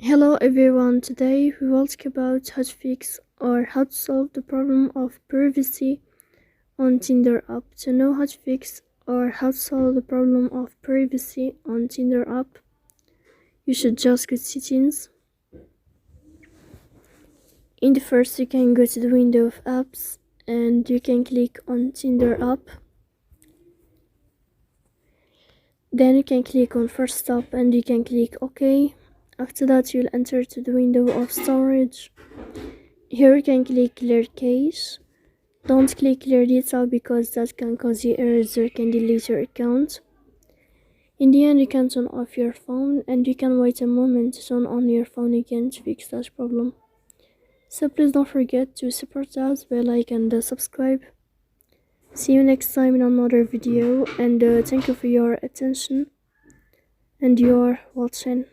Hello everyone, today we will talk about how to fix or how to solve the problem of privacy on Tinder app. To know how to fix or how to solve the problem of privacy on Tinder app, you should just go to settings. In the first, you can go to the window of apps and you can click on Tinder app. Then you can click on first stop and you can click OK. After that, you'll enter to the window of storage. Here you can click clear cache. Don't click clear data because that can cause you errors or can delete your account. In the end, you can turn off your phone and you can wait a moment to turn on your phone again to fix that problem. So please don't forget to support us by like and subscribe. See you next time in another video, and thank you for your attention and your watching.